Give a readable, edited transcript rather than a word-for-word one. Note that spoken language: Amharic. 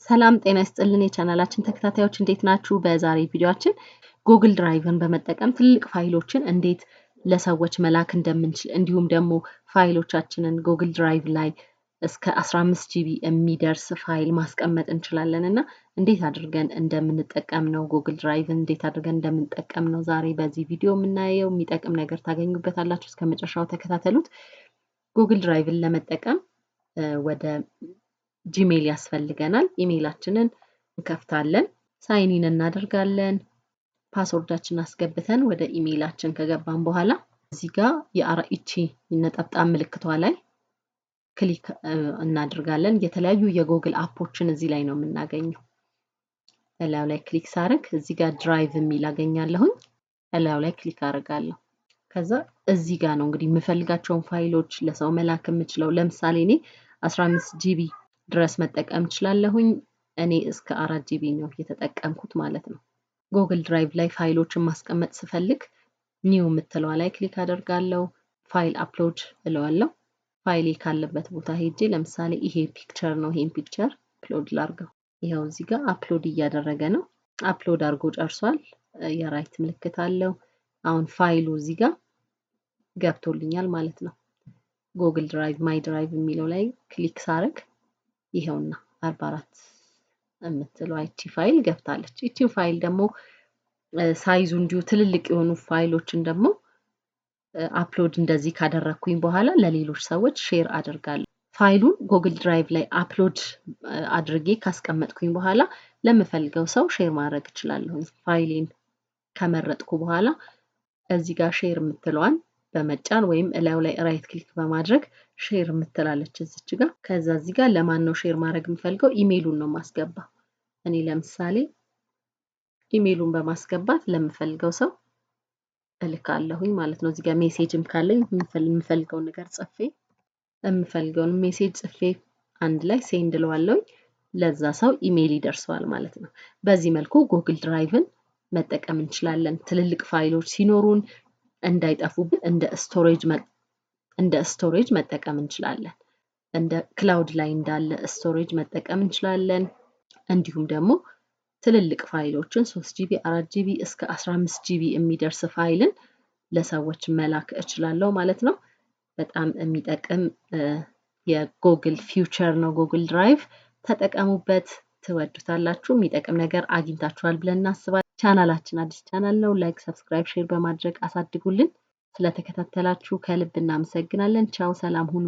ሰላም ጤና ይስጥልን የቻናላችን ተከታታዮች እንዴት ናችሁ? በዛሬ ቪዲዮአችን ጉግል ድራይቭን በመጠቀም ትልቅ ፋይሎችን እንዴት ለሰዎች መላክ እንደምንችል እንዲሁም ደግሞ ፋይሎቻችንን ጉግል ድራይቭ ላይ እስከ 15 ጂቢ የሚደርስ ፋይል ማስቀመጥ እንችላለን እና እንዴት አድርገን እንደምንጠቀም ነው ጉግል ድራይቭን እንዴት አድርገን እንደምንጠቀም ነው ዛሬ በዚህ ቪዲዮ የምናየው። የሚጠቅም ነገር ታገኙበታላችሁ። እስከመጨረሻው ተከታተሉት። ጉግል ድራይቭን ለመጠቀም ወደ ጂሜል ያስፈልገናል። ኢሜይላችንን እንከፍታለን፣ ሳይኒን እናደርጋለን። ፓስወርዳችንን አስገብተን ወደ ኢሜይላችን ከገባን በኋላ እዚህ ጋር የአራኢቺ ነጠብጣብ ምልክቷ ላይ ክሊክ እናደርጋለን። የተለያዩ የጉግል አፖችን እዚህ ላይ ነው የምናገኘው። እላዩ ላይ ክሊክ ሳደርግ እዚህ ጋር ድራይቭ የሚል አገኛለሁኝ። እላዩ ላይ ክሊክ አደርጋለሁ። ከዛ እዚህ ጋር ነው እንግዲህ የምፈልጋቸውን ፋይሎች ለሰው መላክ የምችለው። ለምሳሌ እኔ 15 ጂቢ ድረስ መጠቀም እችላለሁኝ። እኔ እስከ 4 ጂቢ ነው የተጠቀምኩት ማለት ነው። ጉግል ድራይቭ ላይ ፋይሎችን ማስቀመጥ ስፈልግ ኒው የምትለዋ ላይ ክሊክ አደርጋለሁ። ፋይል አፕሎድ እለዋለሁ። ፋይሌ ካለበት ቦታ ሄጄ ለምሳሌ ይሄ ፒክቸር ነው፣ ይሄን ፒክቸር አፕሎድ ላድርገው። ይኸው እዚህ ጋር አፕሎድ እያደረገ ነው። አፕሎድ አድርጎ ጨርሷል። የራይት ምልክት አለው። አሁን ፋይሉ እዚህ ጋር ገብቶልኛል ማለት ነው። ጉግል ድራይቭ ማይ ድራይቭ የሚለው ላይ ክሊክ ሳደርግ ይሄውና 44 የምትለው አይቺ ፋይል ገብታለች። እቺን ፋይል ደግሞ ሳይዙ እንዲሁ ትልልቅ የሆኑ ፋይሎችን ደግሞ አፕሎድ እንደዚህ ካደረኩኝ በኋላ ለሌሎች ሰዎች ሼር አደርጋለሁ። ፋይሉን ጉግል ድራይቭ ላይ አፕሎድ አድርጌ ካስቀመጥኩኝ በኋላ ለምፈልገው ሰው ሼር ማድረግ እችላለሁ። ፋይሌን ከመረጥኩ በኋላ እዚህ ጋር ሼር የምትለዋን በመጫን ወይም እላዩ ላይ ራይት ክሊክ በማድረግ ሼር የምትላለች እዚች ጋር። ከዛ እዚህ ጋር ለማን ነው ሼር ማድረግ የምፈልገው? ኢሜይሉን ነው ማስገባ። እኔ ለምሳሌ ኢሜይሉን በማስገባት ለምፈልገው ሰው እልካለሁኝ ማለት ነው። እዚህ ጋር ሜሴጅም ካለኝ የምፈልገውን ነገር ጽፌ የምፈልገውን ሜሴጅ ጽፌ አንድ ላይ ሴንድ እለዋለሁኝ። ለዛ ሰው ኢሜይል ይደርሰዋል ማለት ነው። በዚህ መልኩ ጉግል ድራይቭን መጠቀም እንችላለን። ትልልቅ ፋይሎች ሲኖሩን እንዳይጠፉብን እንደ ስቶሬጅ መጠቀም እንችላለን። እንደ ክላውድ ላይ እንዳለ ስቶሬጅ መጠቀም እንችላለን። እንዲሁም ደግሞ ትልልቅ ፋይሎችን 3 ጂቢ 4 ጂቢ እስከ 15 ጂቢ የሚደርስ ፋይልን ለሰዎች መላክ እችላለሁ ማለት ነው። በጣም የሚጠቅም የጉግል ፊውቸር ነው ጉግል ድራይቭ። ተጠቀሙበት፣ ትወዱታላችሁ። የሚጠቅም ነገር አግኝታችኋል ብለን እናስባለን። ቻናላችን አዲስ ቻናል ነው። ላይክ፣ ሰብስክራይብ፣ ሼር በማድረግ አሳድጉልን። ስለተከታተላችሁ ከልብ እናመሰግናለን። ቻው፣ ሰላም ሁኑ።